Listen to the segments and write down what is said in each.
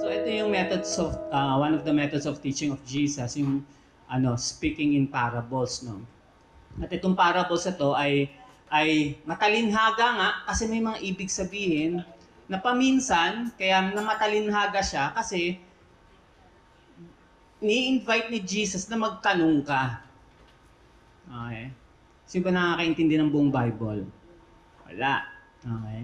So ito yung methods of one of the methods of teaching of Jesus, yung speaking in parables, no. At itong parables ito ay matalinhaga nga kasi may mga ibig sabihin na paminsan kaya na matalinhaga siya kasi ni-invite ni Jesus na magtanong ka. Okay? Sino ba nakakaintindi ng buong Bible? Wala. Okay?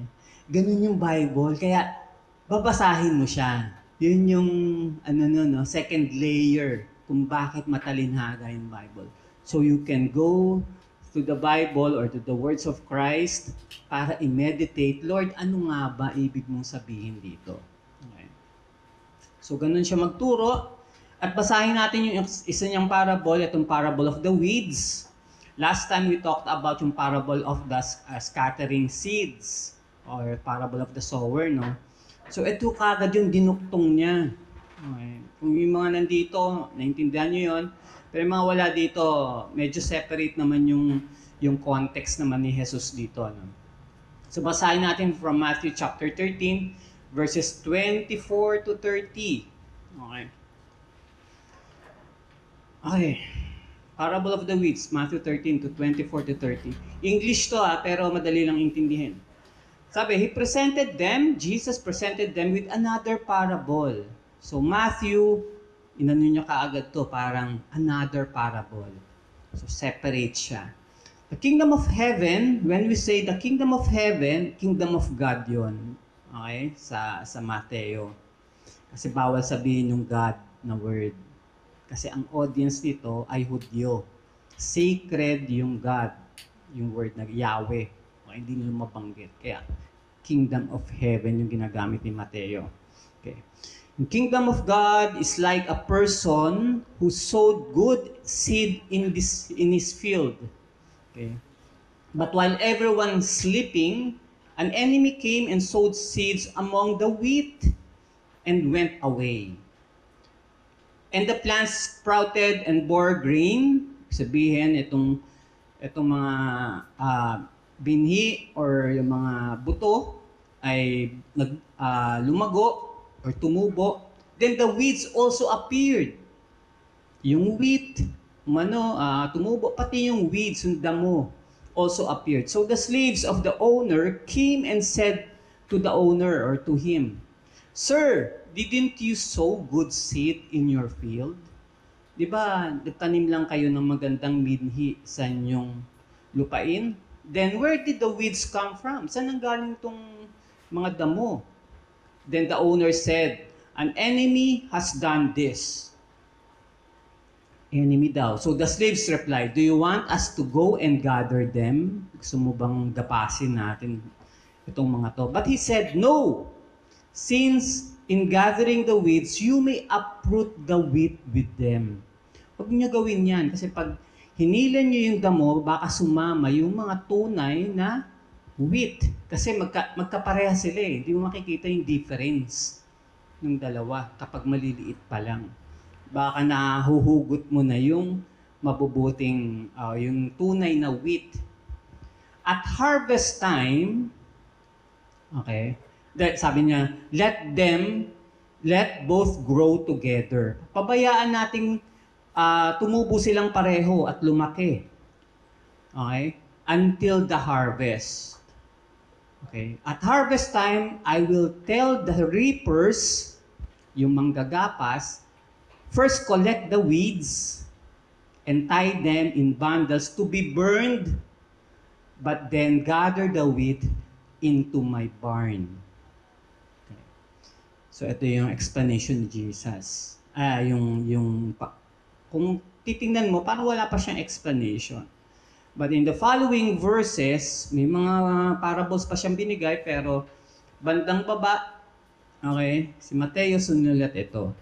Ganun yung Bible. Kaya babasahin mo siya. Yun yung second layer kung bakit matalinhaga yung Bible. So you can go to the Bible or to the words of Christ para i-meditate, Lord, ano nga ba ibig mong sabihin dito? Okay. So ganun siya magturo. At basahin natin yung isa niyang parable, itong parable of the weeds. Last time we talked about yung parable of the scattering seeds or parable of the sower, no? So ito kagad yung dinuktong niya. Okay. Kung yung mga nandito, naintindihan nyo yun. Pero yung mga wala dito, medyo separate naman yung context naman ni Jesus dito. No? So basahin natin from Matthew chapter 13, verses 24 to 30. Okay. Okay. Parable of the weeds, Matthew 13 to 24 to 30. English to pero madali lang intindihin. Sabi, Jesus presented them with another parable. So Matthew, inano niya kaagad to, parang another parable. So separate siya. The kingdom of heaven, when we say the kingdom of heaven, kingdom of God yon. Okay? Sa Mateo. Kasi bawal sabihin yung God na word. Kasi ang audience nito ay Hudyo. Sacred yung God, yung word na Yahweh. O, hindi nila mabanggit. Kaya, kingdom of heaven yung ginagamit ni Mateo. Okay. The kingdom of God is like a person who sowed good seed in his field. Okay. But while everyone sleeping, an enemy came and sowed seeds among the wheat and went away. And the plants sprouted and bore grain. Sabihin, itong mga binhi or yung mga buto ay lumago or tumubo. Then the weeds also appeared. Yung wheat, tumubo, pati yung weeds, yung damo, also appeared. So the slaves of the owner came and said to the owner or to him, Sir, didn't you sow good seed in your field? Di ba, nagtanim lang kayo ng magandang binhi sa inyong lupain? Then where did the weeds come from? Saan nanggaling tong mga damo? Then the owner said, an enemy has done this. Enemy daw. So the slaves replied, do you want us to go and gather them? Gusto mo bang dapasin natin itong mga to? But he said, no! Since in gathering the weeds, you may uproot the wheat with them. Huwag niyo gawin yan. Kasi pag hinilan niyo yung damo, baka sumama yung mga tunay na wheat. Kasi magkapareha sila eh. Hindi mo makikita yung difference ng dalawa kapag maliliit pa lang. Baka nahuhugot mo na yung mabubuting, yung tunay na wheat. At harvest time, okay, sabi niya, let both grow together. Pabayaan nating tumubo silang pareho at lumaki. Okay? Until the harvest. Okay? At harvest time, I will tell the reapers, yung manggagapas, first collect the weeds and tie them in bundles to be burned, but then gather the wheat into my barn. So ito yung explanation ni Jesus. Kung titingnan mo, parang wala pa siyang explanation. But in the following verses, may mga parables pa siyang binigay, pero bandang baba, okay, si Mateo sunulat ito.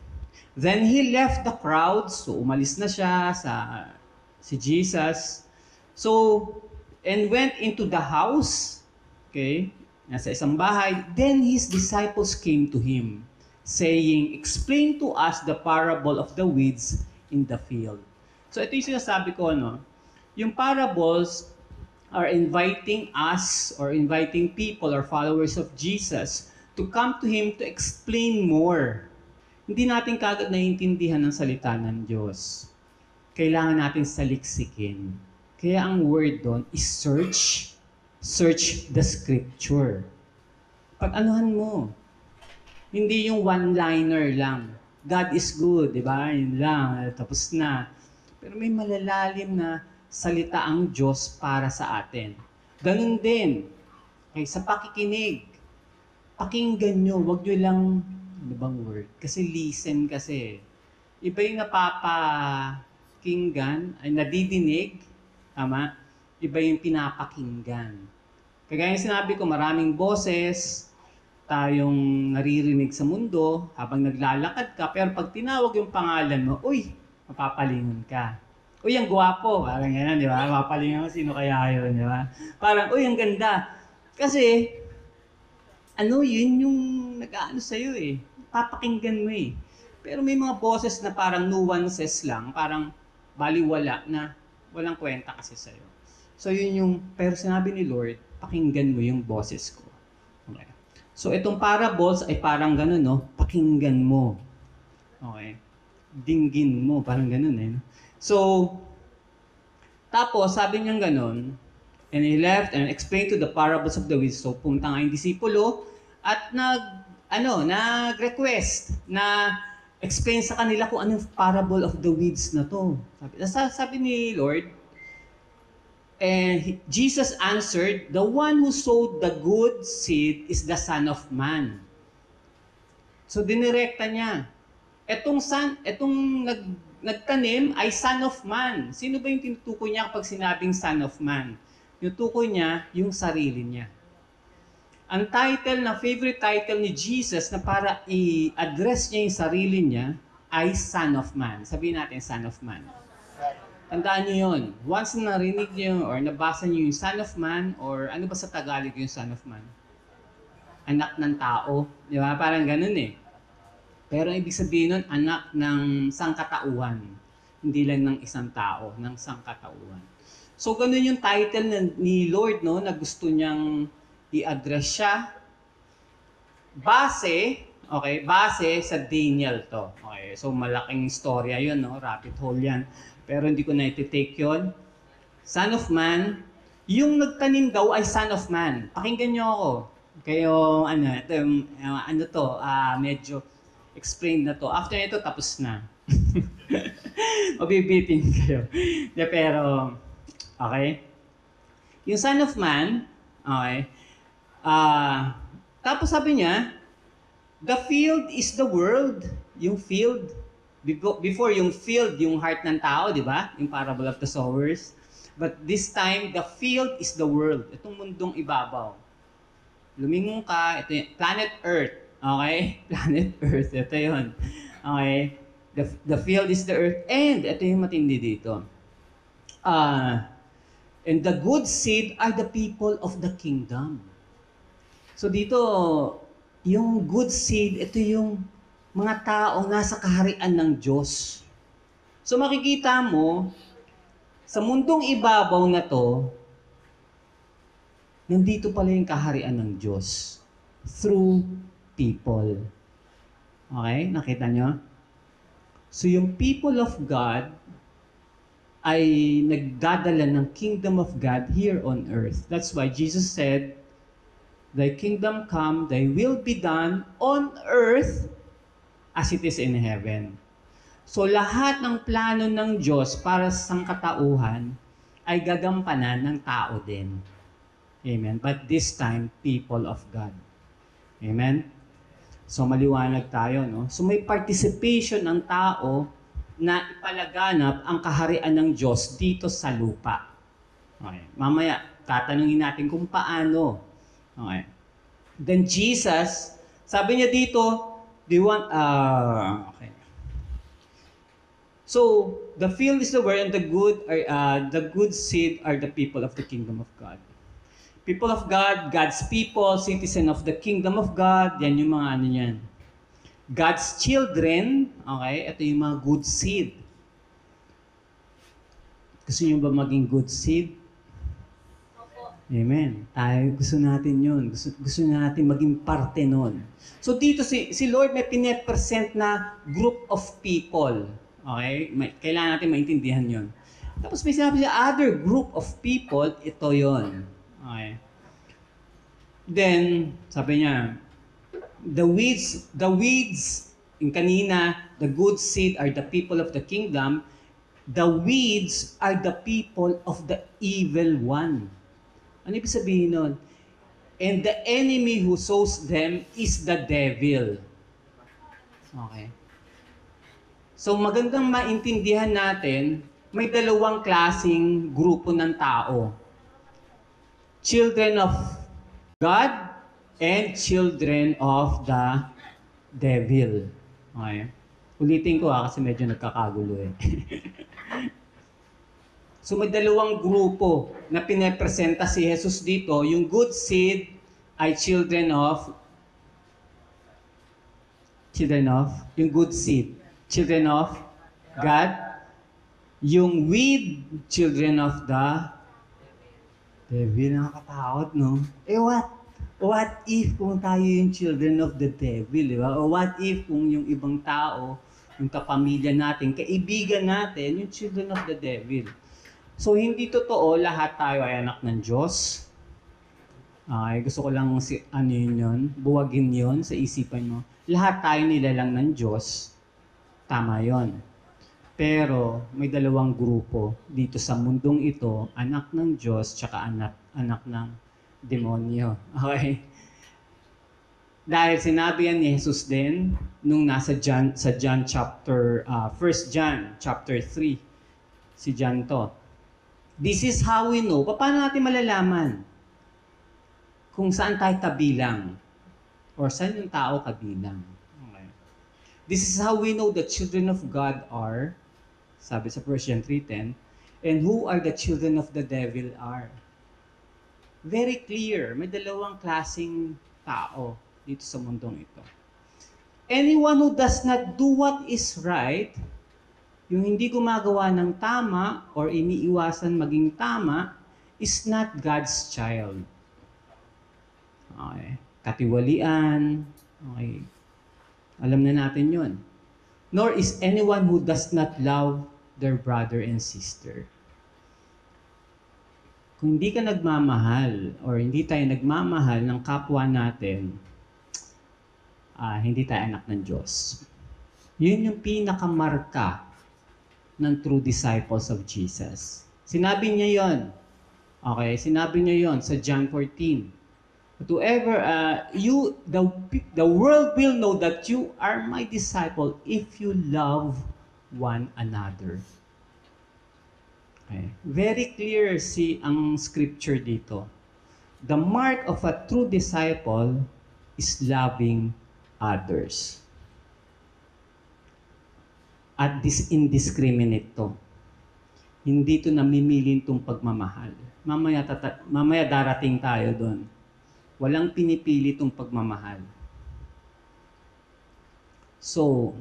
Then he left the crowds, so umalis na siya si Jesus. So, and went into the house, okay, nasa isang bahay. Then his disciples came to him, saying, explain to us the parable of the weeds in the field. So ito yung sinasabi ko, yung parables are inviting us or inviting people or followers of Jesus to come to Him to explain more hindi natin kagad naiintindihan ang salita ng Diyos. Kailangan natin saliksikin. Kaya ang word doon is search. Search the scripture. Pag-anuhan mo. Hindi yung one-liner lang. God is good, di ba? Yun lang, tapos na. Pero may malalalim na salita ang Diyos para sa atin. Ganun din. Okay, sa pakikinig. Pakinggan nyo, wag nyo lang, ano bang word? Kasi listen kasi. Iba yung napapakinggan, ay nadidinig, tama? Iba yung pinapakinggan. Kagaya yung sinabi ko, maraming boses, tayong naririnig sa mundo habang naglalakad ka, pero pag tinawag yung pangalan mo, uy, mapapalingon ka. Uy, ang gwapo. Parang yan, di ba? Mapapalingon mo, sino kaya yun, di ba? Parang, uy, ang ganda. Kasi, yun yung nag-aano sa'yo eh. Papakinggan mo eh. Pero may mga boses na parang nuances lang, parang baliwala na walang kwenta kasi sa'yo. So yun yung, pero sinabi ni Lord, pakinggan mo yung boses ko. Okay. So itong parables ay parang ganun, no? Pakinggan mo. Okay. Dinggin mo, parang ganun eh. No? So, tapos sabi niya ganun, and he left and explained to the parables of the weeds. So punta nga yung disipulo at nag-request na explain sa kanila kung anong parable of the weeds na to. Sabi ni Lord, and Jesus answered, the one who sowed the good seed is the Son of Man. So dinirekta niya. Etong nagtanim ay Son of Man. Sino ba yung tinutukoy niya kapag sinabing Son of Man? Yung tukoy niya, yung sarili niya. Ang title na favorite title ni Jesus na para i-address niya yung sarili niya ay Son of Man. Sabihin natin, Son of Man. Tandaan niyo yun. Once na narinig niyo or nabasa niyo yung Son of Man or ano ba sa Tagalog yung Son of Man? Anak ng tao. Di ba? Parang ganun eh. Pero ibig sabihin nun, anak ng sangkatauhan. Hindi lang ng isang tao, ng sangkatauhan. So, ganun yung title ni Lord, no, na gusto niyang i-address siya. Base sa Daniel to. Okay, so malaking storya yun, no, rabbit hole yan. Pero hindi ko na iti-take yun. Son of Man, yung nagtanim daw ay Son of Man. Pakinggan niyo ako. Kayo, medyo explain na to. After ito, tapos na. Mabibitin kayo. Pero, okay? Yung Son of Man, okay, tapos sabi niya, the field is the world. Yung field, before yung field, yung heart ng tao, di ba? Yung parable of the sowers. But this time, the field is the world. Itong mundong ibabaw. Lumingon ka, ito yung planet Earth. Okay? Planet Earth, ito yun. Okay? The field is the earth. And, ito yung matindi dito. And the good seed are the people of the kingdom. So dito, yung good seed, ito yung mga taong nasa kaharian ng Diyos. So makikita mo, sa mundong ibabaw na to, nandito pala yung kaharian ng Diyos. Through people. Okay? Nakita nyo? So yung people of God ay nagdadala ng kingdom of God here on earth. That's why Jesus said, thy kingdom come, thy will be done on earth as it is in heaven. So lahat ng plano ng Diyos para sa sangkatauhan ay gagampanan ng tao din. Amen. But this time, people of God. Amen. So maliwanag tayo, no? So may participation ng tao na ipalaganap ang kaharian ng Diyos dito sa lupa. Okay. Mamaya, tatanungin natin kung paano. Okay. Then Jesus, sabi niya dito, do you want, okay. So, the field is the word and the good seed are the people of the kingdom of God. People of God, God's people, citizen of the kingdom of God, yan yung mga ano yan. God's children, okay, ito yung mga good seed. Gusto nyo ba maging good seed? Opo. Amen. Tayo, gusto natin yun. Gusto natin maging parte nun. So dito si Lord may pine-present na group of people. Okay? Kailangan natin maintindihan yun. Tapos may sinabi siya, other group of people, ito yon. Okay? Then, sabi niya, the weeds, yung kanina, the good seed are the people of the kingdom, the weeds are the people of the evil one. Ano ibig sabihin nun? And the enemy who sows them is the devil. Okay. So magandang maintindihan natin, may dalawang klasing grupo ng tao. Children of God and children of the devil. Okay. Ulitin ko kasi medyo nagkakagulo eh. So may dalawang grupo na pinepresenta si Jesus dito. Yung good seed ay children of yung good seed. Children of God. Yung weed, children of the devil. Nakakatakot, no? What if kung tayo yung children of the devil, di ba? O what if kung yung ibang tao, yung kapamilya natin, kaibigan natin, yung children of the devil. So, hindi totoo, lahat tayo ay anak ng Diyos. Gusto ko lang buwagin yun sa isipan mo. Lahat tayo nilalang ng Diyos. Tama yon. Pero, may dalawang grupo dito sa mundong ito, anak ng Diyos, tsaka anak ng demonyo. Okay? Dahil sinabi yan ni Jesus din, nung nasa John chapter, 1 John chapter 3, si John to. This is how we know. Paano natin malalaman kung saan tayo kabilang? Or saan yung tao kabilang? Okay. This is how we know the children of God are, sabi sa 1 John 3:10, and who are the children of the devil are. Very clear. May dalawang klaseng tao dito sa mundong ito. Anyone who does not do what is right, yung hindi gumagawa ng tama or iniiwasan maging tama, is not God's child. Okay. Katiwalian. Okay. Alam na natin yun. Nor is anyone who does not love their brother and sister. Kung hindi ka nagmamahal or hindi tayo nagmamahal ng kapwa natin, hindi tayo anak ng Diyos. Yun yung pinakamarka ng true disciples of Jesus. Sinabi niya yon. Okay, sinabi niya yon sa John 14. Whoever the world will know that you are my disciple if you love one another. Okay. Very clear ang scripture dito. The mark of a true disciple is loving others. At indiscriminate to. Hindi to namimili itong pagmamahal. Mamaya darating tayo doon. Walang pinipili itong pagmamahal. So,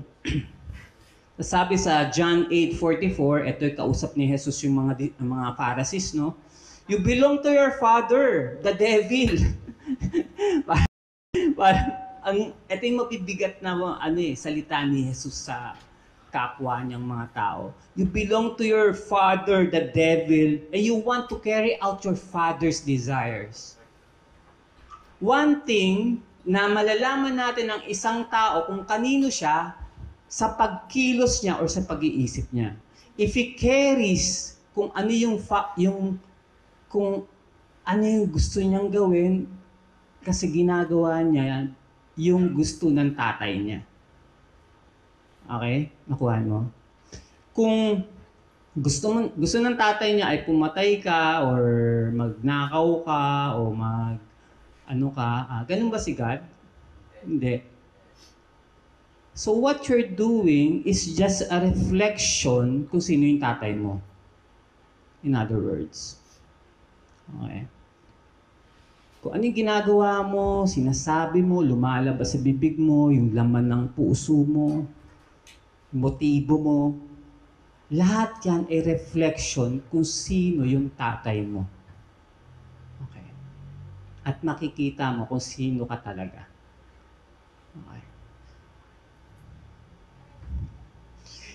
sabi sa John 8:44, ito'y kausap ni Jesus yung mga Pharisees, no? You belong to your father, the devil. Ito yung mabibigat na salita ni Jesus sa kapwa niyang mga tao. You belong to your father, the devil, and you want to carry out your father's desires. One thing na malalaman natin ng isang tao kung kanino siya sa pagkilos niya or sa pag-iisip niya. If he carries kung ano yung gusto niyang gawin kasi ginagawa niya yung gusto ng tatay niya. Okay? Nakuha mo? Kung gusto ng tatay niya ay pumatay ka or magnakaw ka o ganun ba si God? Hindi. So what you're doing is just a reflection kung sino yung tatay mo. In other words. Okay. Kung ano yung ginagawa mo, sinasabi mo, lumalabas sa bibig mo, yung laman ng puso mo, motibo mo, lahat yan ay reflection kung sino yung tatay mo. Okay. at makikita mo kung sino ka talaga. Okay.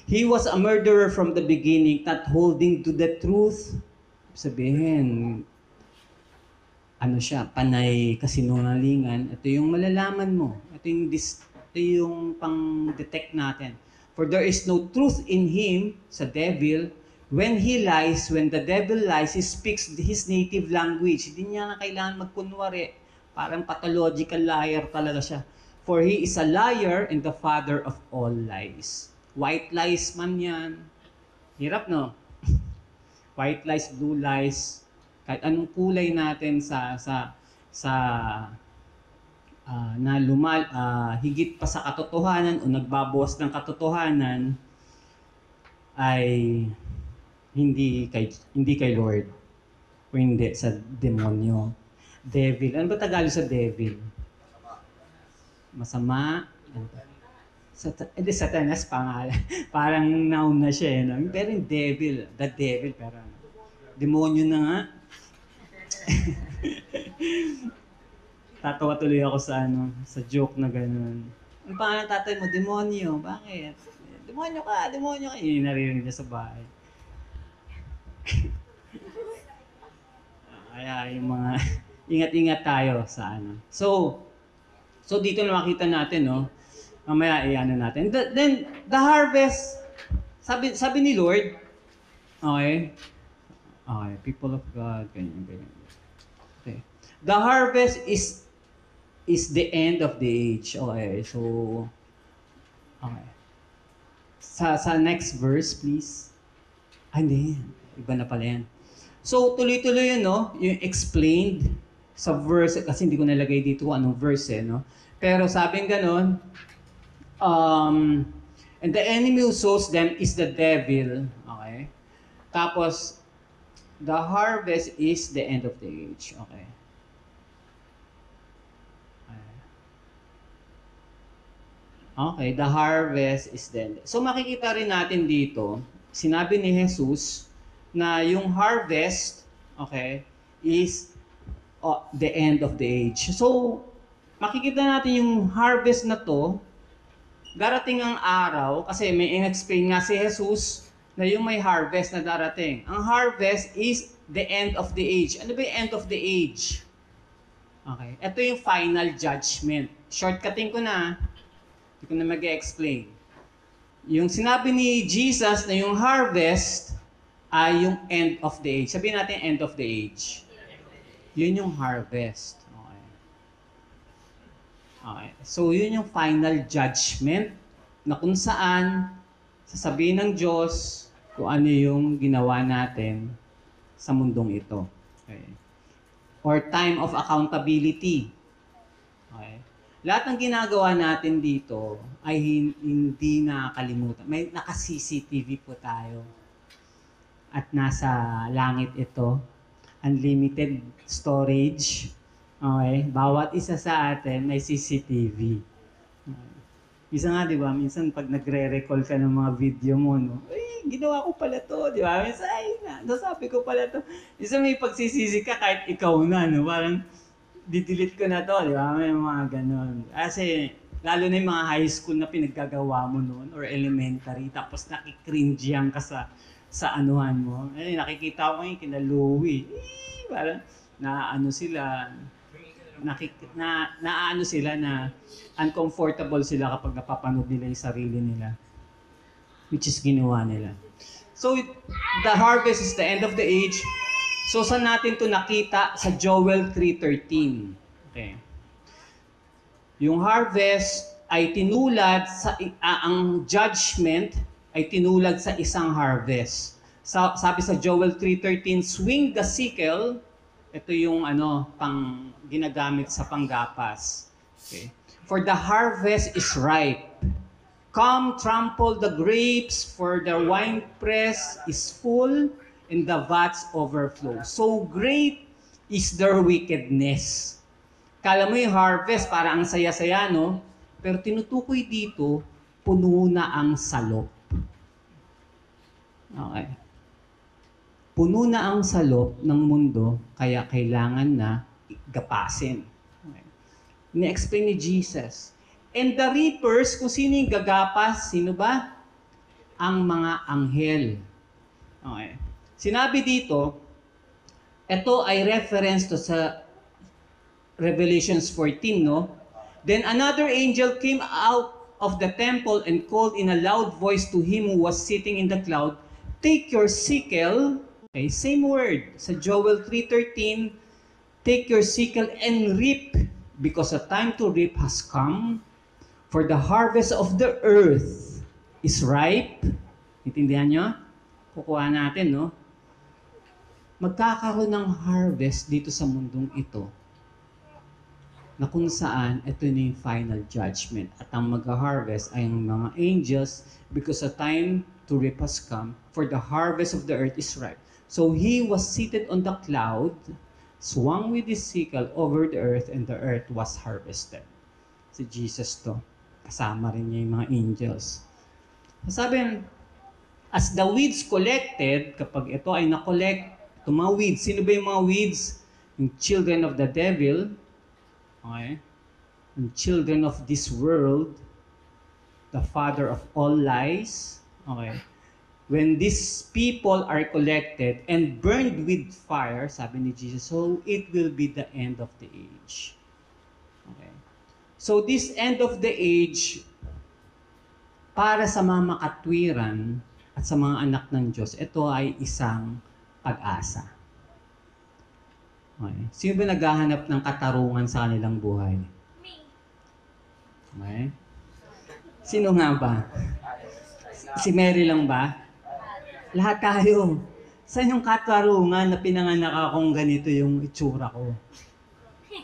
He was a murderer from the beginning, not holding to the truth. Sabihin, ano siya, panay kasinungalingan. Ito yung malalaman mo. Ito yung pang-detect natin. For there is no truth in him, sa devil. When the devil lies, he speaks his native language. Hindi niya na kailangan magkunwari. Parang pathological liar talaga siya. For he is a liar and the father of all lies. White lies man yan. Hirap, no? White lies, blue lies, kahit anong kulay natin higit pa sa katotohanan o nagbabawas ng katotohanan ay hindi kay Lord o hindi sa demonyo. Devil. Ano ba Tagalog sa devil? Masama. Satanas pangalan. Parang noun na siya. No? Pero yung devil, the devil, pero demonyo na nga. Tatawa tuloy ako sa joke na gano'n. Ano pangalan tatay mo? Demonyo. Bakit? Demonyo ka. Yun yung naririnig niya sa bahay. Kaya yung mga, ingat-ingat tayo sa ano. So dito na makita natin, no? Mamaya i-ano natin. Then, the harvest, sabi ni Lord, okay, people of God, ganyan. Okay. The harvest is the end of the age. Okay, so, okay. Sa next verse, please. Hindi, iba na pala yan. So, tuloy-tuloy yun, no? Yung explained sa verse, kasi hindi ko nalagay dito kung anong verse, no? Pero sabing ganon, and the enemy who sows them is the devil. Okay? Tapos, the harvest is the end of the age. Okay? Okay, the harvest is the end. So, makikita rin natin dito, sinabi ni Jesus na yung harvest, okay, is the end of the age. So, makikita natin yung harvest na to, darating ang araw, kasi may in-explain nga si Jesus na yung may harvest na darating. Ang harvest is the end of the age. Ano ba yung end of the age? Okay. Ito yung final judgment. Shortcutting ko na. Hindi ko na mag-explain. Yung sinabi ni Jesus na yung harvest ay yung end of the age. Sabihin natin end of the age. Yun yung harvest. Okay. So, yun yung final judgment na kung saan sasabihin ng Diyos kung ano yung ginawa natin sa mundong ito. Okay. Or time of accountability. Okay. Lahat ng ginagawa natin dito ay hindi nakakalimutan. May naka-CCTV po tayo. At nasa langit ito. Unlimited storage. Okay, bawat isa sa atin may CCTV. Isa nga, di ba, minsan pag nagre-recall ka ng mga video mo, no? Ay, ginawa ko pala to, di ba? Minsan, nasabi ko pala to. Isa may pagsisisi ka kahit ikaw na, no? Parang, didelete ko na to, di ba? May mga ganon. Kasi, lalo na yung mga high school na pinaggagawa mo noon, or elementary, tapos nakikringeyan ka sa anuhan mo. Ay, nakikita ko yung kina Louie. Parang, naano sila na uncomfortable sila kapag napapanood nila yung sarili nila, which is ginawa nila. So, the harvest is the end of the age. So, saan natin to nakita? Sa Joel 3:13. Okay. Yung harvest ay tinulad ang judgment ay tinulad sa isang harvest. Sabi sa Joel 3:13, swing the sickle. Ito yung pang ginagamit sa panggapas. Okay. For the harvest is ripe. Come, trample the grapes, for the winepress is full, and the vats overflow. So great is their wickedness. Kala mo yung harvest, para ang saya-saya, no? Pero tinutukoy dito, puno na ang salop. Okay. Puno na ang salop ng mundo, kaya kailangan na gapasin. Okay. Ni-explain ni Jesus. And the reapers, kung sino yung gagapas, sino ba? Ang mga anghel. Okay. Sinabi dito, ito ay reference to sa Revelations 14, no? Then another angel came out of the temple and called in a loud voice to him who was sitting in the cloud, take your sickle, okay, same word, sa Joel 3:13, take your sickle and reap, because the time to reap has come, for the harvest of the earth is ripe. Intindihan nyo? Kukuha natin, no? Magkakaroon ng harvest dito sa mundong ito, na kung saan ito na yung final judgment. At ang mag-harvest ay ang mga angels, because the time to reap has come, for the harvest of the earth is ripe. So he was seated on the cloud, swung with his sickle over the earth, and the earth was harvested. Si Jesus to. Kasama rin niya yung mga angels. Sabi, as the weeds collected, kapag ito ay na-collect, itong mga weeds, sino ba yung mga weeds? Yung children of the devil, okay? And children of this world, the father of all lies, okay? When these people are collected and burned with fire, sabi ni Jesus, so it will be the end of the age. Okay? So this end of the age, para sa mga makatwiran at sa mga anak ng Diyos, ito ay isang pag-asa. Okay. Sino ba naghahanap ng katarungan sa kanilang buhay? Okay. Sino nga ba? Si Mary lang ba? Lahat tayo. Saan yung katarungan na pinanganak akong ganito yung itsura ko?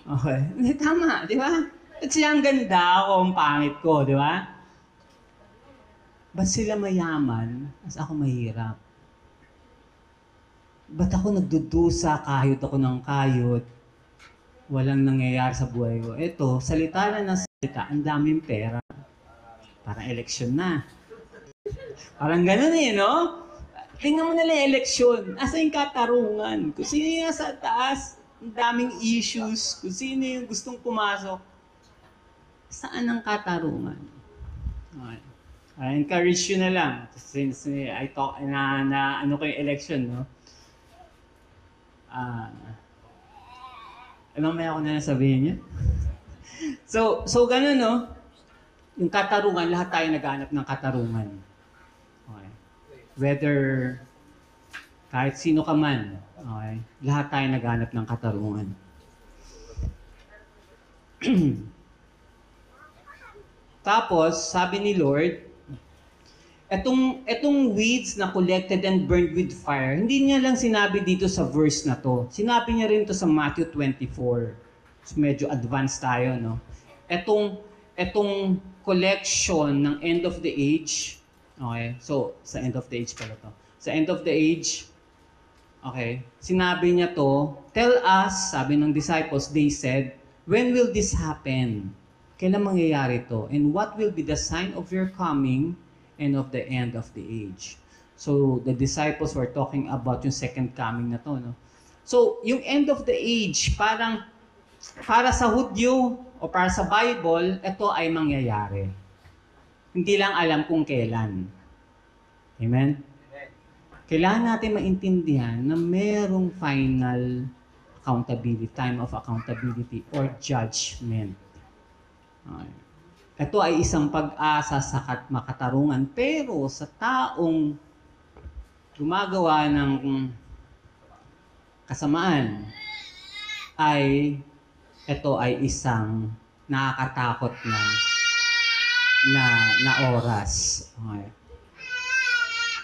Okay. Hindi, tama, di ba? At siya ang ganda ako, ang pangit ko, di ba? Ba't sila mayaman, as ako mahirap? Ba't ako nagdudusa, kahit ako ng kayot, walang nangyayari sa buhay ko? Ito, salita na ng salita, ang daming pera. Parang eleksyon na. Parang ganun eh, no? Tingnan mo nila yung eleksyon. Asa yung katarungan? Kung sino yung sa taas, ang daming issues. Kung sino yung gustong pumasok, saan ang katarungan? Okay. I encourage you na lang, since I talk na ano ko yung election, no? May ako na sabihin niya. So ganun, no? Yung katarungan, lahat tayo naghahanap ng katarungan. Okay. Whether kahit sino ka man, okay? Lahat tayo naghahanap ng katarungan. Tapos, sabi ni Lord, etong weeds na collected and burned with fire, hindi niya lang sinabi dito sa verse na to. Sinabi niya rin to sa Matthew 24. So medyo advanced tayo, no? Etong collection ng end of the age, okay? So, sa end of the age pala to. Sa end of the age, okay, sinabi niya to, tell us, sabi ng disciples, they said, when will this happen? Kailan mangyayari to? And what will be the sign of your coming and of the end of the age? So, the disciples were talking about yung second coming na to, no? So, yung end of the age, parang para sa Hudyo o para sa Bible, ito ay mangyayari. Hindi lang alam kung kailan. Amen? Kailangan natin maintindihan na merong final accountability, time of accountability or judgment. Okay. Ito ay isang pag-asa sa makatarungan, pero sa taong gumagawa ng kasamaan, ay ito ay isang nakakatakot na oras. Okay.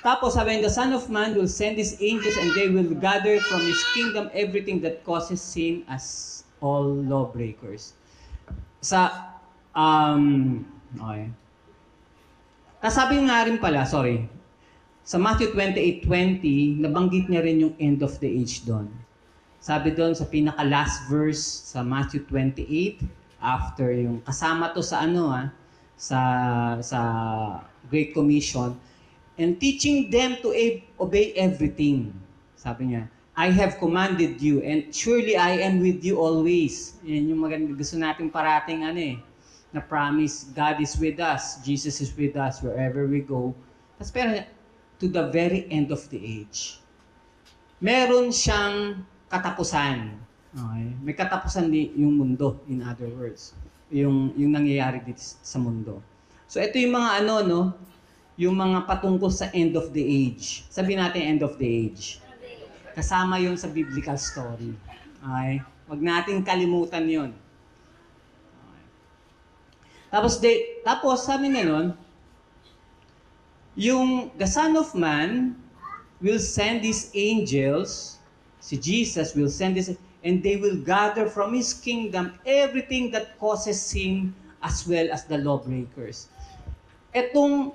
Tapos sabi, the Son of Man will send His angels and they will gather from His kingdom everything that causes sin as all lawbreakers. Okay. Tapos sabi nga rin pala, sa Matthew 28:20, nabanggit niya rin yung end of the age doon. Sabi doon sa pinaka-last verse sa Matthew 28, after yung kasama to sa sa Great Commission, and teaching them to obey everything. Sabi niya, I have commanded you, and surely I am with you always. Yan yung maganda, gusto natin parating na promise. God is with us. Jesus is with us wherever we go. Tapos pero, to the very end of the age. Meron siyang katapusan. Okay? May katapusan yung mundo, in other words. Yung nangyayari dito sa mundo. So ito yung mga yung mga patungkol sa end of the age. Sabihin natin end of the age. Kasama yun sa biblical story. Okay? Huwag natin kalimutan yun. Okay. Tapos sabi na nun, yung the Son of Man will send His angels, si Jesus will send His, and they will gather from His kingdom everything that causes sin as well as the lawbreakers. Etong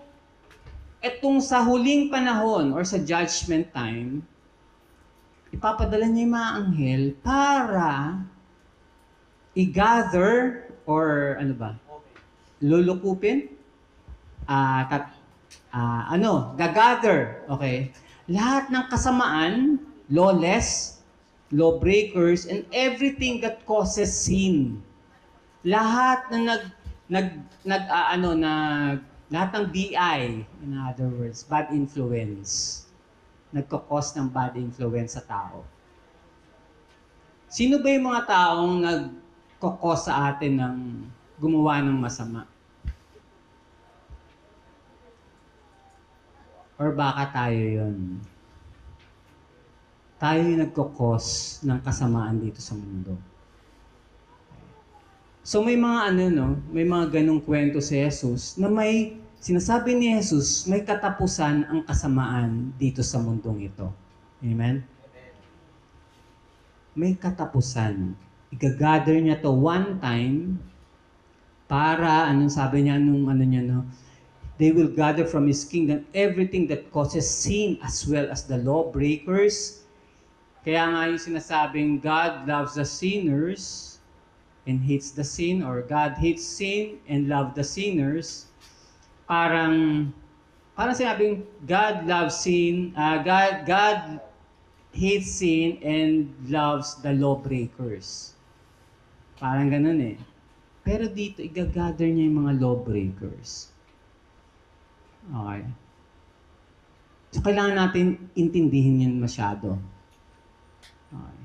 sa huling panahon or sa judgment time, ipapadala niya yung mga anghel para i-gather or lulukupin? Gagather, okay? Lahat ng kasamaan, lawless, lawbreakers, and everything that causes sin. Lahat na lahat ng BI, in other words, bad influence. Nagkakos ng bad influence sa tao. Sino ba yung mga taong nagkakos sa atin ng gumawa ng masama? Or baka tayo yun? Tayo yung nagkakos ng kasamaan dito sa mundo. So may mga may mga ganong kwento si Jesus na may sinasabi ni Jesus, may katapusan ang kasamaan dito sa mundong ito. Amen? May katapusan. Igagather niya to one time para, sabi niya, they will gather from His kingdom everything that causes sin as well as the lawbreakers. Kaya nga yung sinasabing God loves the sinners and hates the sin, or God hates sin and loves the sinners. Parang sinabing God loves sin, God hates sin and loves the lawbreakers. Parang ganun eh. Pero dito, igagather niya yung mga lawbreakers. Okay. So, kailangan natin intindihin yun masyado. Okay.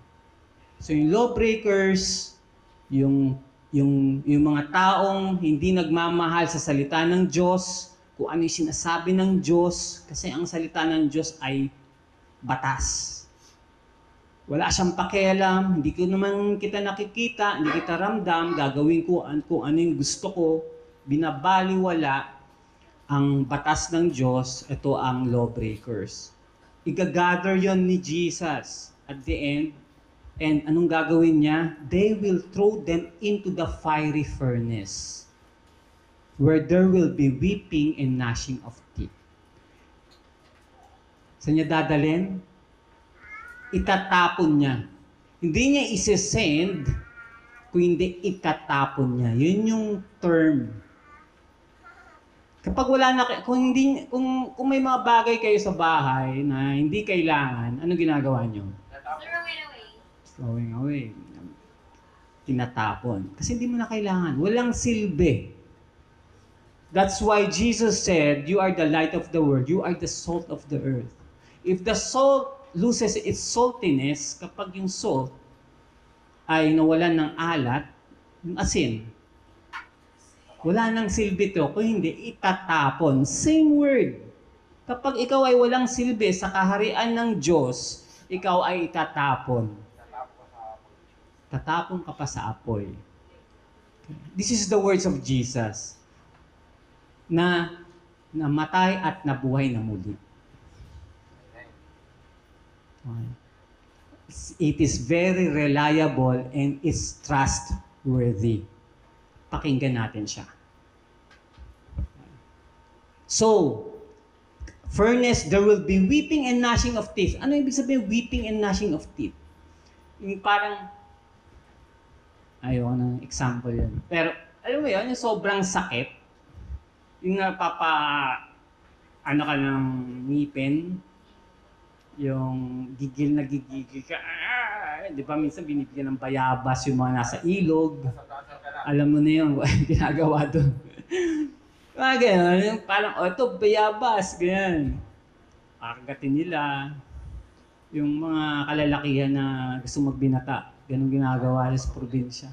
So, yung lawbreakers, yung mga taong hindi nagmamahal sa salita ng Diyos, kung ano yung sinasabi ng Diyos, kasi ang salita ng Diyos ay batas. Wala siyang pakialam, hindi ko naman kita nakikita, hindi kita ramdam, gagawin ko kung ano yung gusto ko, binabaliwala ang batas ng Diyos, ito ang lawbreakers. Igagather yon ni Jesus at the end. And anong gagawin niya? They will throw them into the fiery furnace where there will be weeping and gnashing of teeth. Saan niya dadalhin? Itatapon niya. Hindi niya isi-send, kung hindi itatapon niya. Yun yung term. Kapag wala na, kung may mga bagay kayo sa bahay na hindi kailangan, ano ginagawa niyo? Throwing away. Tinatapon. Kasi hindi mo na kailangan. Walang silbi. That's why Jesus said, you are the light of the world. You are the salt of the earth. If the salt loses its saltiness, kapag yung salt ay nawalan ng alat, yung asin, wala nang silbi to, kung hindi, itatapon. Same word. Kapag ikaw ay walang silbi sa kaharian ng Diyos, ikaw ay itatapon. Tatapon ka pa sa apoy. This is the words of Jesus na namatay at nabuhay na muli. It is very reliable and it's trustworthy. Pakinggan natin siya. So, furnace, there will be weeping and gnashing of teeth. Ano ibig sabihin weeping and gnashing of teeth? Yung parang, ayoko ng example yun. Pero, alam mo yun, yung sobrang sakit, yung ka ng ngipin, yung gigil na gigigil ka. Di ba minsan binibigyan ng bayabas yung mga nasa ilog. Alam mo na yun, ginagawa doon. Mga gano'n, yung parang, ito, bayabas, ganyan. Kakagatin nila. Yung mga kalalakihan na gusto magbinata, ganun ginagawa nila sa probinsya.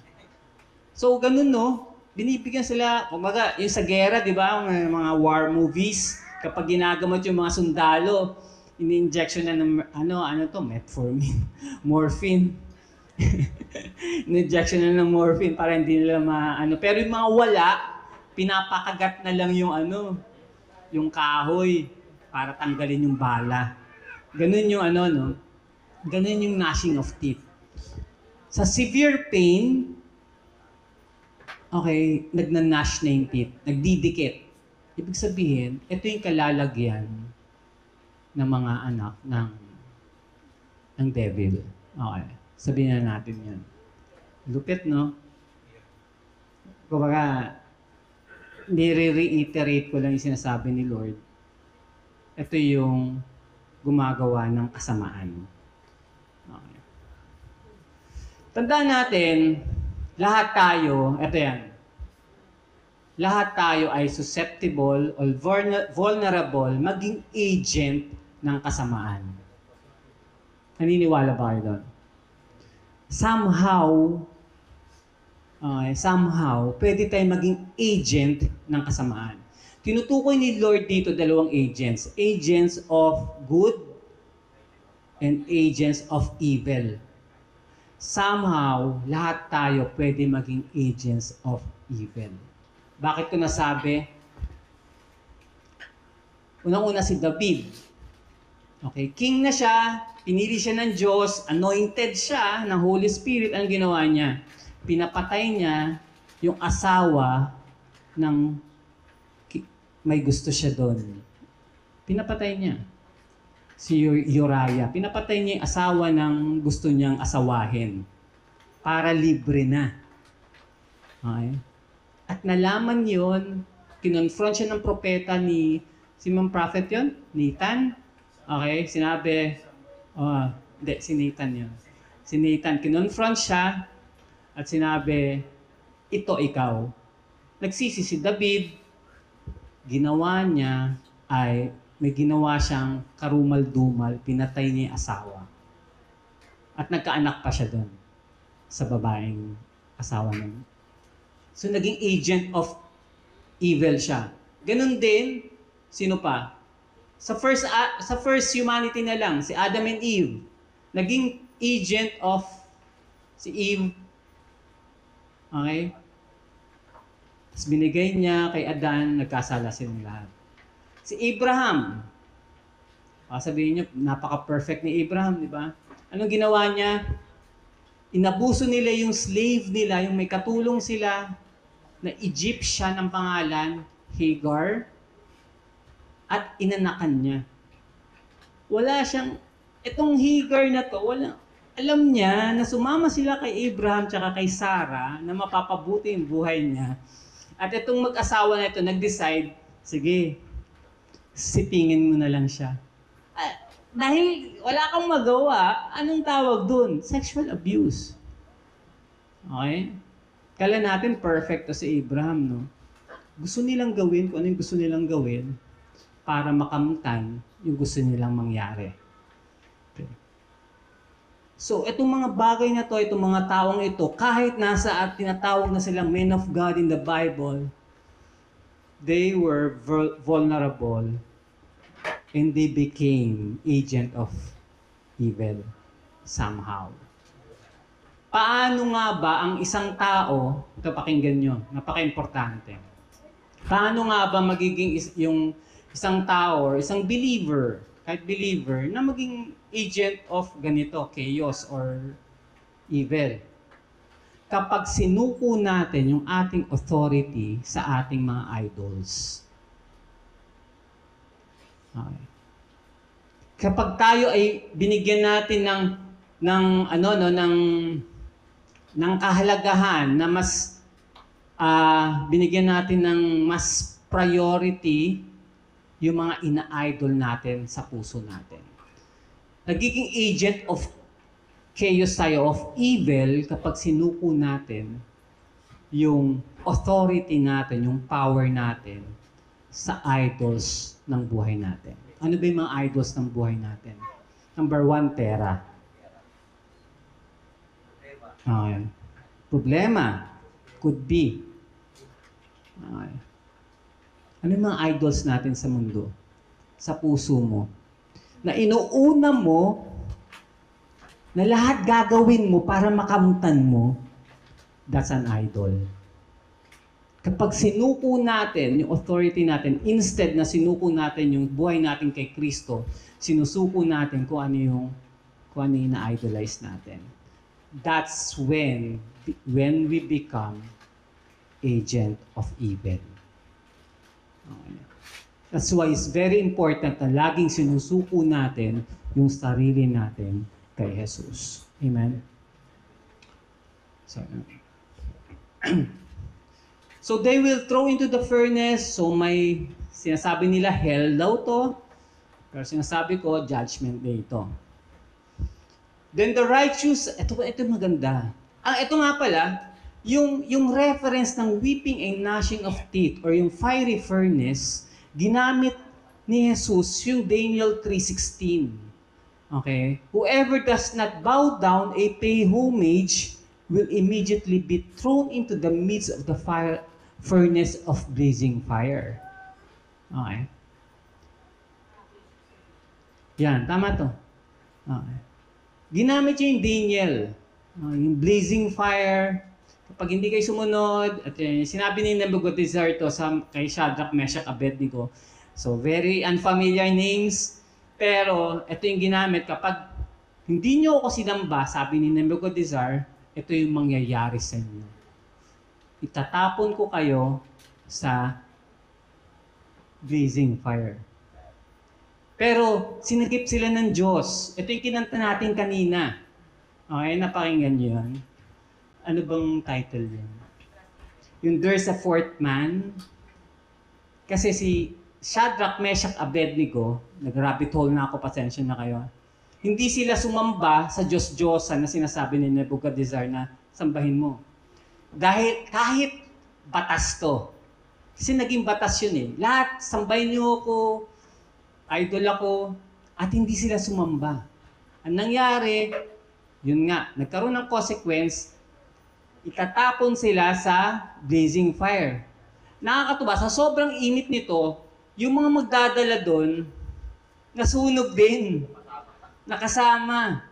So, ganun, no? Binibigyan sila, kumbaga, yung sa gera, di ba, mga war movies, kapag ginagamot yung mga sundalo, ini-injection na ng, ano to, metformin, morphine. In-injection na ng morphine para hindi nila pero yung mga wala, pinapakagat na lang yung yung kahoy para tanggalin yung bala. Ganun yung no? Ganun yung gnashing of teeth. Sa severe pain, okay, nagna-gnash na yung teeth, nagdidikit. Ibig sabihin, ito yung kalalagyan ng mga anak ng devil. Okay, sabihin na natin yan. Lupit, no? Kumbaga, nire-reiterate ko lang yung sinasabi ni Lord. Ito yung gumagawa ng kasamaan. Okay. Tandaan natin, lahat tayo, ito yan, lahat tayo ay susceptible or vulnerable maging agent ng kasamaan. Naniniwala ba kayo doon? Somehow, pwede tayong maging agent ng kasamaan. Tinutukoy ni Lord dito dalawang agents. Agents of good and agents of evil. Somehow, lahat tayo pwede maging agents of evil. Bakit ko nasabi? Unang-una si David. Okay, king na siya, pinili siya ng Diyos, anointed siya ng Holy Spirit. Ang ginawa niya? Pinapatay niya yung asawa ng may gusto siya doon. Pinapatay niya. Si Uriah. Pinapatay niya yung asawa ng gusto niyang asawahin. Para libre na. Okay? At nalaman yon, kinonfront siya ng propeta si Ma'am Prophet yon, Nathan. Okay? Sinabi, hindi, si Nathan yun. Si Nathan, kinonfront siya at sinabi, ito ikaw. Nagsisi si David, ginawa niya ay may ginawa siyang karumal-dumal, pinatay niya yung asawa. At nagkaanak pa siya doon sa babaeng asawa niya. So naging agent of evil siya. Ganun din, sino pa? Sa first humanity na lang, si Adam and Eve, naging agent of si Eve. Okay? Tapos binigay niya kay Adan, nagkasala silang lahat. Si Abraham, sabihin niyo, napaka-perfect ni Abraham, di ba? Anong ginawa niya? Inabuso nila yung slave nila, yung may katulong sila, na Egyptian ang pangalan, Hagar, at inanakan niya. Wala siyang, itong Hagar na to, alam niya na sumama sila kay Abraham tsaka kay Sarah na mapapabuti yung buhay niya. At itong mag-asawa na ito nag-decide, sige, sipingin mo na lang siya. Dahil wala kang magawa, anong tawag dun? Sexual abuse. Okay? Kala natin perfect to si Abraham, no? Gusto nilang gawin kung ano yung gusto nilang gawin para makamtan yung gusto nilang mangyari. Okay. So, itong mga bagay na to, itong mga taong ito, kahit nasa at tinatawag na silang men of God in the Bible, they were vulnerable and they became agent of evil somehow. Paano nga ba ang isang tao, ito pakinggan nyo, napaka-importante. Paano nga ba magiging yung isang tao or isang believer, kahit believer, na maging agent of ganito, chaos or evil? Kapag sinuko natin yung ating authority sa ating mga idols. Okay. Kapag tayo ay binigyan natin ng kahalagahan na mas binigyan natin ng mas priority yung mga ina-idol natin sa puso natin. Nagiging agent of chaos tayo, of evil, kapag sinuko natin yung authority natin, yung power natin sa idols ng buhay natin. Ano ba yung mga idols ng buhay natin? Number one, pera. Okay. Problema. Could be. Okay. Ano yung mga idols natin sa mundo? Sa puso mo? Na inuuna mo na lahat gagawin mo para makamutan mo, that's an idol. Kapag sinuko natin yung authority natin, instead na sinuko natin yung buhay natin kay Kristo, sinusuko natin kung ano yung na-idolize natin. That's when we become agent of evil. Okay. That's why it's very important na laging sinusuko natin yung sarili natin kay Jesus. Amen? So they will throw into the furnace. So may sinasabi nila hell daw to. Pero sinasabi ko, judgment day ito. Then the righteous, ito maganda. Ito nga pala, yung reference ng weeping and gnashing of teeth or yung fiery furnace, ginamit ni Jesus yung Daniel 3:16. Okay? Whoever does not bow down and pay homage will immediately be thrown into the midst of the furnace of blazing fire. Okay? Yan, tama to. Okay. Ginamit niya yung Daniel, yung blazing fire. Kapag hindi kayo sumunod, at sinabi ni Nebuchadnezzar to kay Shadrach, Meshach, Abednego. So, very unfamiliar names. Pero, ito yung ginamit. Kapag hindi nyo ako sinamba, sabi ni Nebuchadnezzar, ito yung mangyayari sa inyo. Itatapon ko kayo sa blazing fire. Pero, sinagip sila ng Diyos. Ito yung kinanta natin kanina. Okay, napakinggan nyo yan. Ano bang title yun? Yung There's a Fourth Man. Kasi si Shadrach, Meshach, Abednego, nag-rabbit hole na ako, pasensya na kayo. Hindi sila sumamba sa Diyos-Diyosan na sinasabi ni Nebuchadnezzar na sambahin mo. Dahil kahit batas to. Kasi naging batas yun eh. Lahat, sambahin niyo ako, idol ako, at hindi sila sumamba. Ang nangyari, yun nga, nagkaroon ng consequence, itatapon sila sa blazing fire. Nakakatuwa, sa sobrang init nito, yung mga magdadala doon, nasunog din. Nakasama.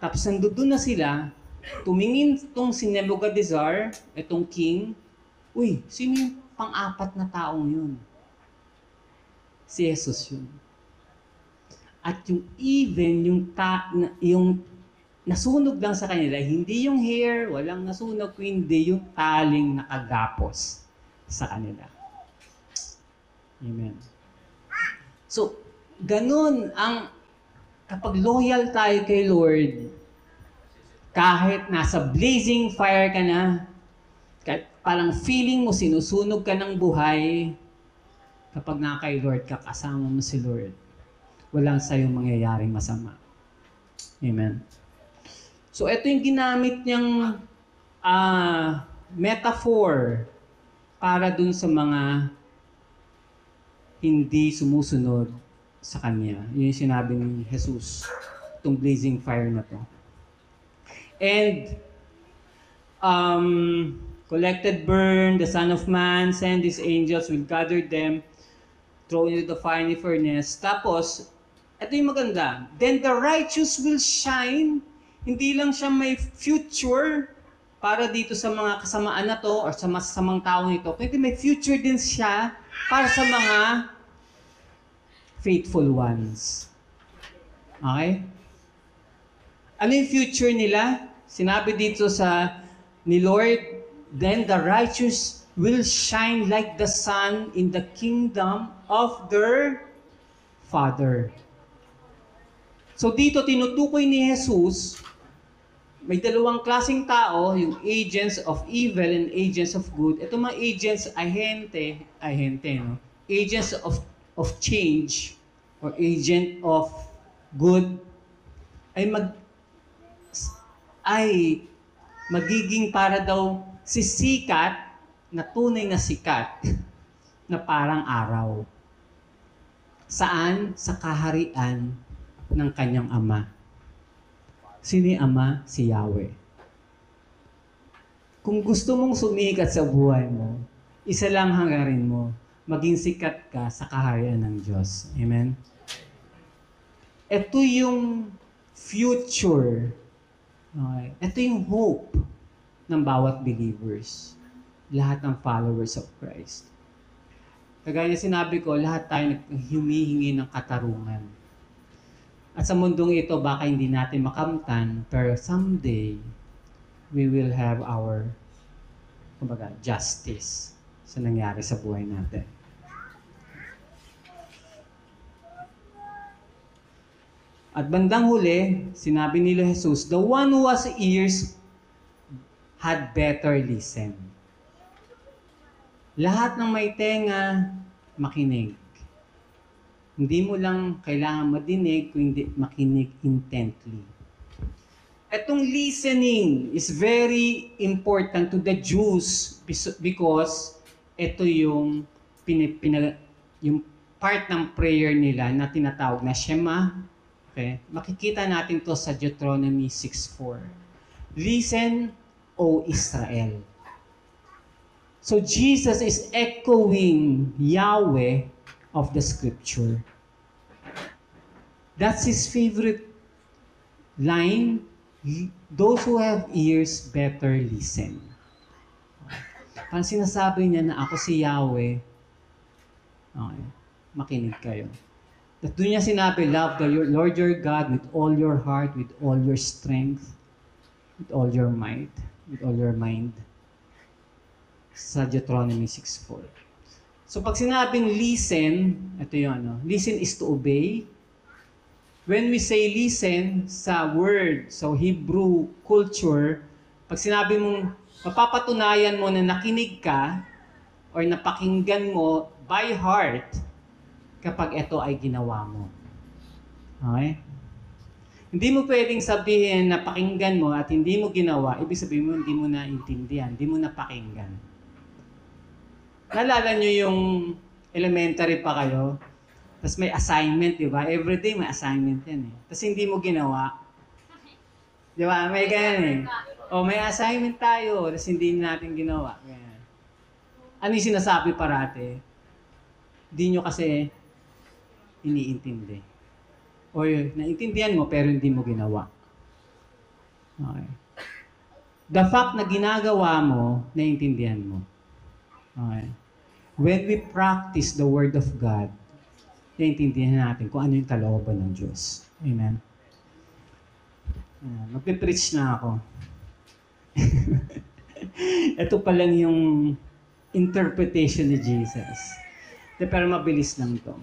Tapos nandoon na sila, tumingin itong si Nebuchadnezzar, itong king, uy, sino yung pang-apat na taong yun? Si Jesus yun. At yung even, yung nasunog lang sa kanila, hindi yung hair, walang nasunog, kundi yung taling nakagapos sa kanila. Amen. So, ganun ang, kapag loyal tayo kay Lord, kahit nasa blazing fire ka na, kahit parang feeling mo sinusunog ka ng buhay, kapag na kay Lord ka, kasama mo si Lord, walang sa'yong mangyayaring masama. Amen. So, ito yung ginamit niyang metaphor para dun sa mga hindi sumusunod sa Kanya. Yun yung sinabi ni Jesus, itong blazing fire na to. And, collected burn, the Son of Man, send his angels, will gather them, throw into the fiery furnace. Tapos, ito yung maganda. Then the righteous will shine. Hindi lang siya may future para dito sa mga kasamaan na to or sa masasamang taong ito. Kundi may future din siya para sa mga faithful ones. Okay? Ano yung future nila? Sinabi dito ni Lord, then the righteous will shine like the sun in the kingdom of their Father. So dito tinutukoy ni Jesus, may dalawang klaseng tao, yung agents of evil and agents of good. Ito mga agents, no? Agents of change or agent of good ay ay magiging para daw sisikat na tunay na sikat na parang araw. Saan? Sa kaharian ng kanyang ama. Sino yung ama? Si Yahweh. Kung gusto mong sumikat sa buhay mo, isa lang hangarin mo, maging sikat ka sa kaharian ng Diyos. Amen? Ito yung future. Okay? Ito yung hope ng bawat believers. Lahat ng followers of Christ. Kagaya sinabi ko, lahat tayo humihingi ng katarungan. At sa mundong ito, baka hindi natin makamtan, pero someday, we will have our justice sa nangyari sa buhay natin. At bandang huli, sinabi nila Jesus, the one who has ears had better listen. Lahat ng may tenga, makinig. Hindi mo lang kailangan madinig, kundi makinig intently. Etong listening is very important to the Jews because ito yung yung part ng prayer nila na tinatawag na Shema. Okay? Makikita natin to sa Deuteronomy 6:4. Listen, O Israel. So Jesus is echoing Yahweh of the scripture. That's his favorite line. Those who have ears, better listen. Pag sinasabi niya na ako si Yahweh, okay, makinig kayo. At doon niya sinabi, love the Lord your God with all your heart, with all your strength, with all your might, with all your mind. Sa Deuteronomy 6:4. So pag sinabing listen, ito yung listen is to obey. When we say listen sa word, so Hebrew culture, pag sinabi mong mapapatunayan mo na nakinig ka or napakinggan mo by heart kapag ito ay ginawa mo. Okay? Hindi mo pwedeng sabihin na pakinggan mo at hindi mo ginawa, ibig sabihin mo hindi mo naintindihan, hindi mo napakinggan. Naalala nyo yung elementary pa kayo? Tapos may assignment, di ba? Everyday may assignment yan eh. Tapos hindi mo ginawa. Di ba? May ganyan eh. O may assignment tayo, tapos hindi natin ginawa. Ganyan. Ano yung sinasabi parate? Hindi nyo kasi iniintindi. O naintindihan mo pero hindi mo ginawa. Okay. The fact na ginagawa mo, naintindihan mo. Okay. When we practice the Word of God, naintindihan natin kung ano yung kalooban ng Diyos. Amen? Magpipreach na ako. Ito pa lang yung interpretation ni Jesus. Pero mabilis lang to.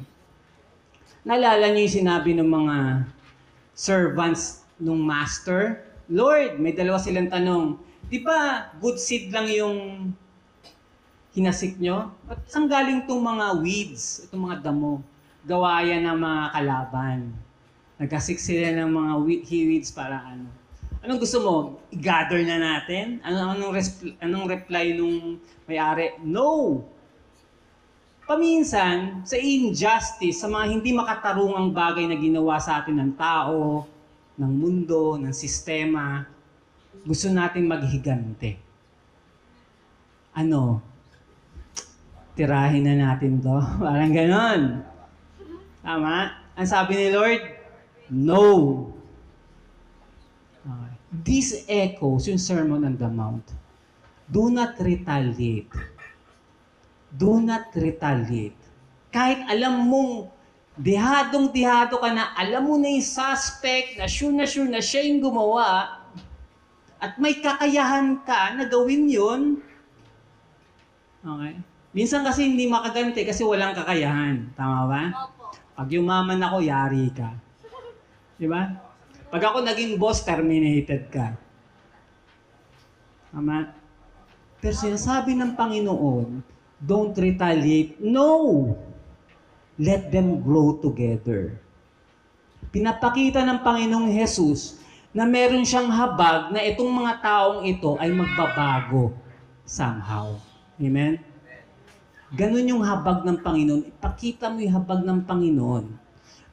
Naalala niyo yung sinabi ng mga servants ng master? Lord, may dalawa silang tanong. Di ba good seed lang yung hinasik nyo? At saan galing itong mga weeds, itong mga damo? Gawayan ng mga kalaban. Nagkasik sila ng mga weeds para ano. Anong gusto mo? I-gather na natin? Anong reply nung may-ari? No! Paminsan, sa injustice, sa mga hindi makatarungang bagay na ginawa sa atin ng tao, ng mundo, ng sistema, gusto natin maghigante. Ano? Tirahin na natin to. Parang ganon. Tama? Ang sabi ni Lord, no. Okay. This echoes yung Sermon on the Mount. Do not retaliate. Do not retaliate. Kahit alam mong dihadong-dihado ka na, alam mo na yung suspect, na sure na siya yung gumawa, at may kakayahan ka na gawin yun. Okay? Minsan kasi hindi makaganti kasi walang kakayahan. Tama ba? Pag yumaman ako, yari ka. Di ba? Pag ako naging boss, terminated ka. Tama? Pero sinasabi ng Panginoon, don't retaliate. No! Let them grow together. Pinapakita ng Panginoong Jesus na meron siyang habag na itong mga taong ito ay magbabago somehow. Amen? Ganun yung habag ng Panginoon. Ipakita mo yung habag ng Panginoon.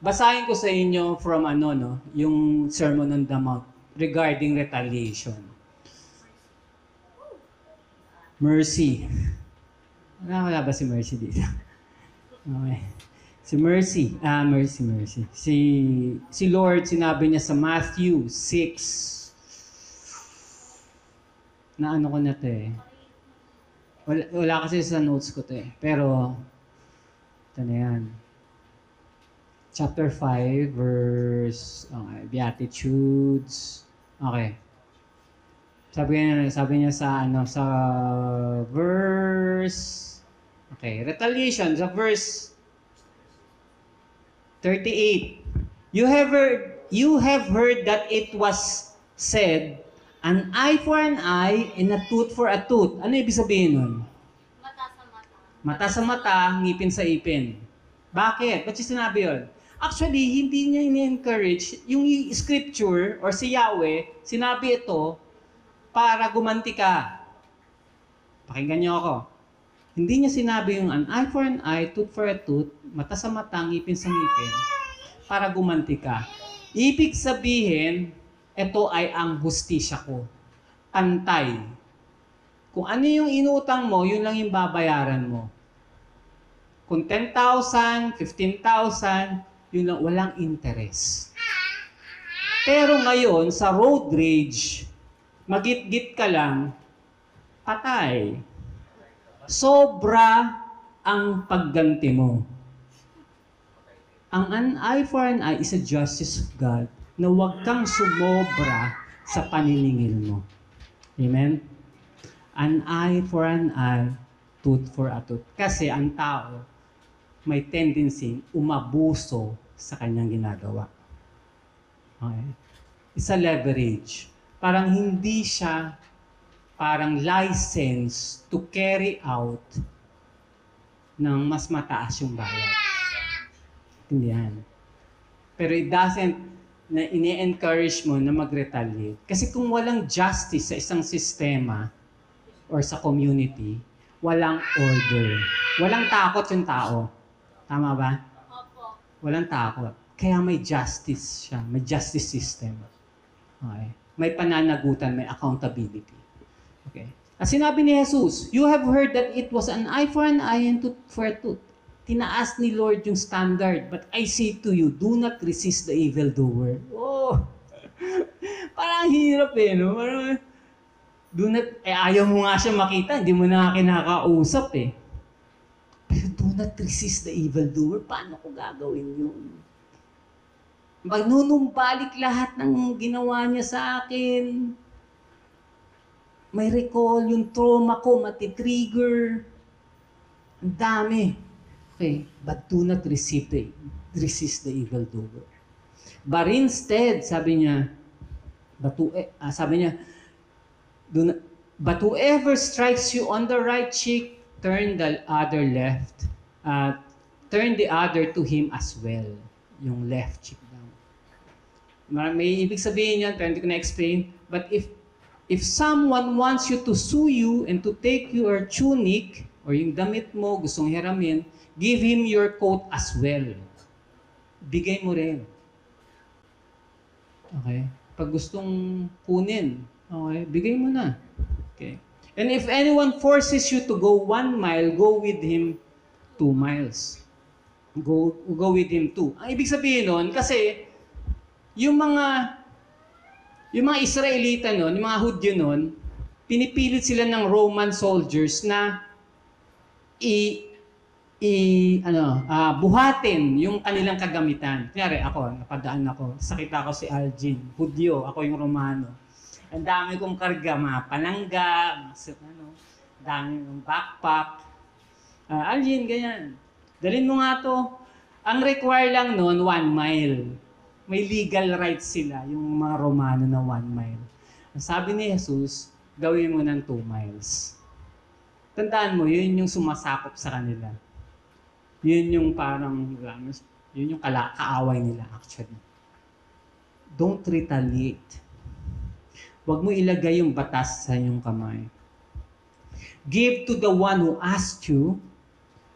Basahin ko sa inyo from yung Sermon on the Mount regarding retaliation. Mercy. Wala ba si Mercy dito? Okay. Si Mercy. Mercy. Si Lord, sinabi niya sa Matthew 6. Naano ko na to eh. Wala kasi sa notes ko to eh. Pero, ito na yan. Chapter 5, verse, Beatitudes. Okay. Sabi niya sa verse, retaliation, sa verse 38. You have heard that it was said, an eye for an eye and a tooth for a tooth. Ano ibig sabihin nun? Mata sa mata. Mata sa mata, ngipin sa ipin. Bakit? Ba't siya sinabi yun? Actually, hindi niya ini-encourage. Yung scripture or si Yahweh, sinabi ito para gumanti ka. Pakinggan niyo ako. Hindi niya sinabi yung an eye for an eye, tooth for a tooth, mata sa mata, ngipin sa ngipin, para gumanti ka. Ibig sabihin, ito ay ang hustisya ko. Pantay. Kung ano yung inutang mo, yun lang yung babayaran mo. Kung 10,000, 15,000, yun lang, walang interest. Pero ngayon, sa road rage, magit-git ka lang, patay. Sobra ang pagganti mo. Ang an eye for an eye is a justice of God na huwag kang sumobra sa paniningil mo. Amen? An eye for an eye, tooth for a tooth. Kasi ang tao may tendency umabuso sa kanyang ginagawa. Okay? It's a leverage. Parang hindi siya parang license to carry out ng mas mataas yung bayad. Hindi yan. Pero it doesn't na ini-encourage mo na mag-retaliate. Kasi kung walang justice sa isang sistema or sa community, walang order. Walang takot yung tao. Tama ba? Opo. Walang takot. Kaya may justice siya. May justice system. Okay. May pananagutan, may accountability. Okay. At sinabi ni Jesus, you have heard that it was an eye for an eye and tooth for a tooth. Tinaas ni Lord yung standard. But I say to you, do not resist the evildoer. Oh! Parang hirap eh, no? Parang, ayaw mo nga siya makita, hindi mo na kinakausap eh. Pero do not resist the evildoer. Paano ko gagawin yun? Magnunumbalik lahat ng ginawa niya sa akin. May recall, yung trauma ko, matitrigger. Ang dami. Okay, but do not resist the evildoer. But instead, sabi niya, but whoever strikes you on the right cheek, turn the other to him as well. Yung left cheek down. May ibig sabihin yan, pero hindi ko na-explain. But if someone wants you to sue you and to take your tunic, or yung damit mo, gustong hiramin, give him your coat as well. Bigay mo rin. Okay? Pag gustong kunin, okay, bigay mo na. Okay? And if anyone forces you to go 1 mile, go with him 2 miles. Go with him 2. Ang ibig sabihin nun, kasi yung mga Israelita nun, yung mga Hudyo nun, pinipilit sila ng Roman soldiers na buhatin yung kanilang kagamitan. Kunyari ako, napadaan ako, sakita ako si Algin, Hudyo, ako yung Romano. Ang dami kong karga, mga panangga, dami ng backpack. Algin, ganyan. Dalhin mo nga to. Ang require lang noon, 1 mile. May legal rights sila, yung mga Romano na 1 mile. Ang sabi ni Jesus, gawin mo ng 2 miles. Tandaan mo, yun yung sumasakop sa kanila. Yun yung parang, yun yung kaaway nila actually. Don't retaliate. Huwag mo ilagay yung batas sa iyong kamay. Give to the one who asked you.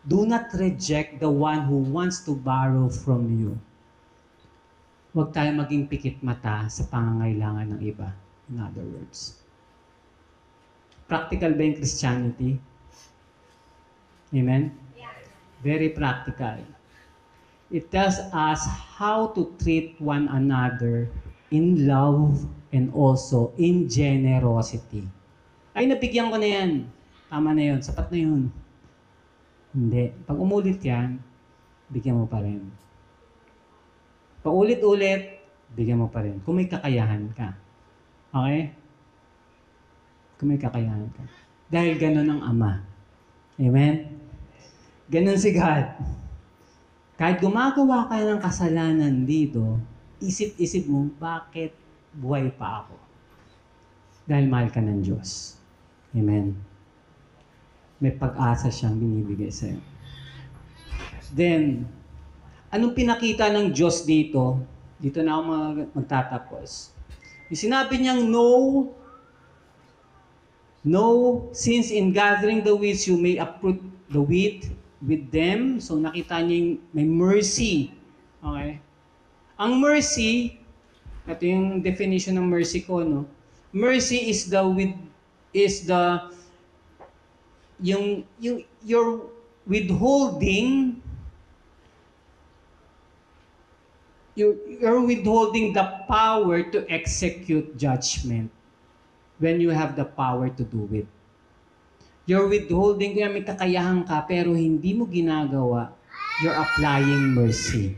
Do not reject the one who wants to borrow from you. Huwag tayo maging pikit mata sa pangangailangan ng iba. In other words. Practical ba yung Christianity? Amen? Very practical. It tells us how to treat one another in love and also in generosity. Ay, nabigyan ko na yan. Tama na yun. Sapat na yun. Hindi. Pag umulit yan, bigyan mo pa rin. Pag ulit-ulit, bigyan mo pa rin. Kung may kakayahan ka. Okay? Kung may kakayahan ka. Dahil ganun ang Ama. Amen? Ganun si God. Kahit gumagawa ka ng kasalanan dito, isip-isip mo, bakit buhay pa ako? Dahil mahal ka ng Diyos. Amen? May pag-asa siyang binibigay sa'yo. Then, anong pinakita ng Diyos dito? Dito na ako magtatapos. Yung sinabi niyang no, since in gathering the weeds you may uproot the wheat with them. So nakita niya yung may mercy. Okay? Ang mercy, ito yung definition ng mercy ko, no? Mercy is you're withholding the power to execute judgment when you have the power to do it. You're withholding, kaya may kakayahan ka, pero hindi mo ginagawa. You're applying mercy.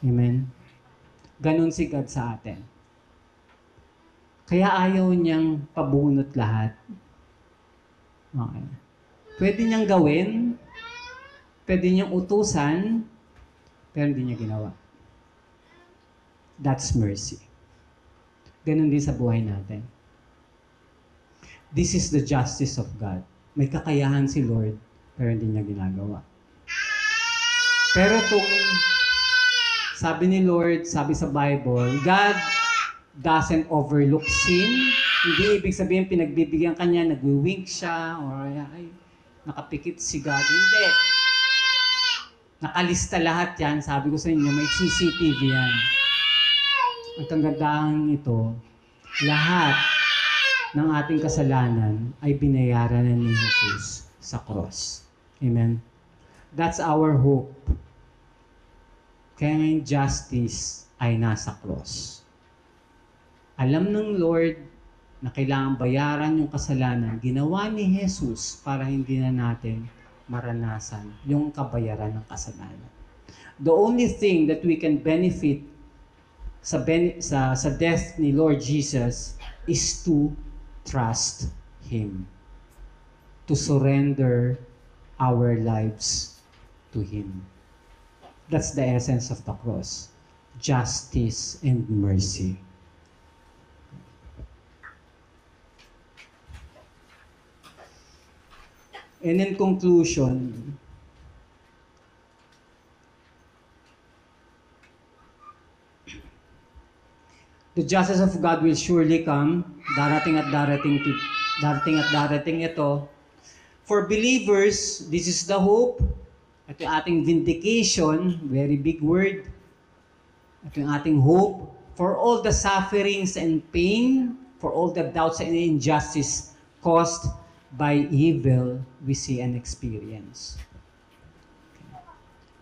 Amen? Ganon si God sa atin. Kaya ayaw niyang pabunot lahat. Okay. Pwede niyang gawin, pwede niyang utusan, pero hindi niya ginawa. That's mercy. Ganon din sa buhay natin. This is the justice of God. May kakayahan si Lord, pero hindi niya ginagawa. Pero kung sabi ni Lord, sabi sa Bible, God doesn't overlook sin. Hindi ibig sabihin pinagbibigyan ka niya, nagwi-wink siya, or ay, nakapikit si God. Hindi. Nakalista lahat yan. Sabi ko sa inyo, may CCTV yan. At ang gandahan ito, lahat ng ating kasalanan ay binayaran na ni Jesus sa cross. Amen? That's our hope. Kaya ngayon justice ay nasa cross. Alam ng Lord na kailangan bayaran yung kasalanan. Ginawa ni Jesus para hindi na natin maranasan yung kabayaran ng kasalanan. The only thing that we can benefit sa death ni Lord Jesus is to trust Him. To surrender our lives to Him. That's the essence of the cross. Justice and mercy. And in conclusion, the justice of God will surely come. Darating at darating ito. For believers, this is the hope. Ito yung ating vindication, very big word. Ito yung ating hope. For all the sufferings and pain, for all the doubts and injustice caused by evil, we see and experience.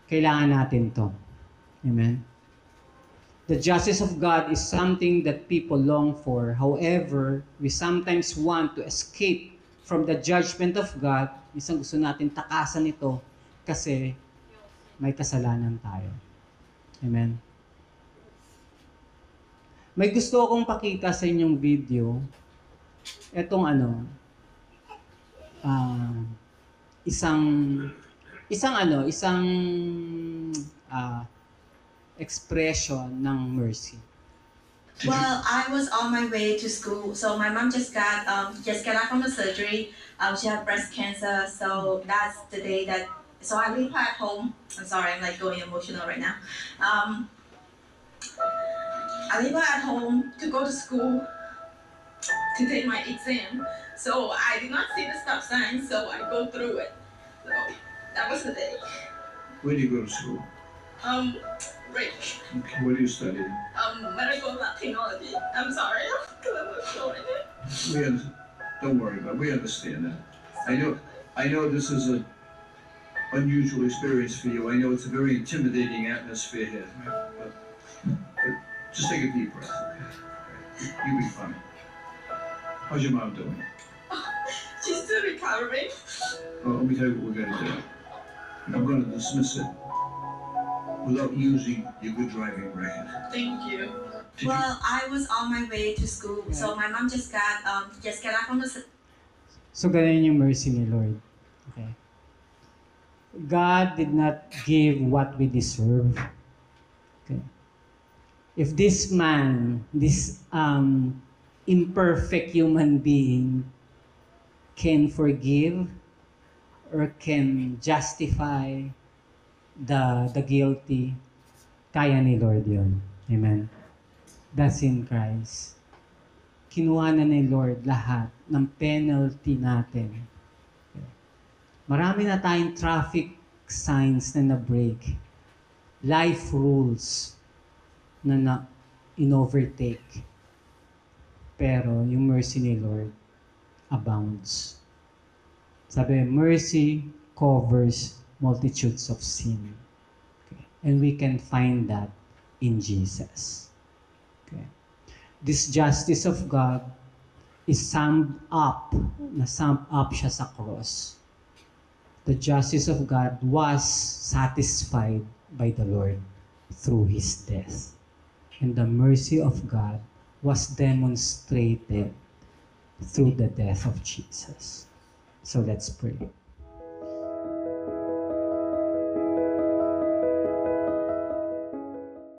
Kailangan natin to. Amen? The justice of God is something that people long for. However, we sometimes want to escape from the judgment of God. Minsan gusto natin takasan ito kasi may kasalanan tayo. Amen? May gusto akong pakita sa inyong video. Etong isang expression ng mercy. Well, I was on my way to school, so my mom just got out from the surgery. She had breast cancer, so that's the day that. So I leave her at home. I'm sorry, I'm like going emotional right now. I leave her at home to go to school to take my exam. So I did not see the stop sign, so I go through it. So that was the day. Where do you go to school? Break. Okay, what are you studying? Medical technology. I'm sorry, because I'm not showing it. Don't worry about it. We understand that. I know this is an unusual experience for you. I know it's a very intimidating atmosphere here. But just take a deep breath. Okay? You'll be fine. How's your mom doing? She's still recovering. Well, let me tell you what we're going to do. I'm going to dismiss it without using your good driving record. Thank you. Did Well, I was on my way to school, so my mom just got out from the. So ganun yung mercy ni Lord. Okay. God did not give what we deserve. Okay. If this man, this imperfect human being can forgive or can justify the guilty, kaya ni Lord yun. Amen. That's in Christ. Kinuha na ni Lord lahat ng penalty natin. Marami na tayong traffic signs na na-break. Life rules na in-overtake. Pero yung mercy ni Lord abounds. Sabi, mercy covers multitudes of sin. Okay. And we can find that in Jesus. Okay. This justice of God is summed up siya sa cross. The justice of God was satisfied by the Lord through His death. And the mercy of God was demonstrated through the death of Jesus. So let's pray.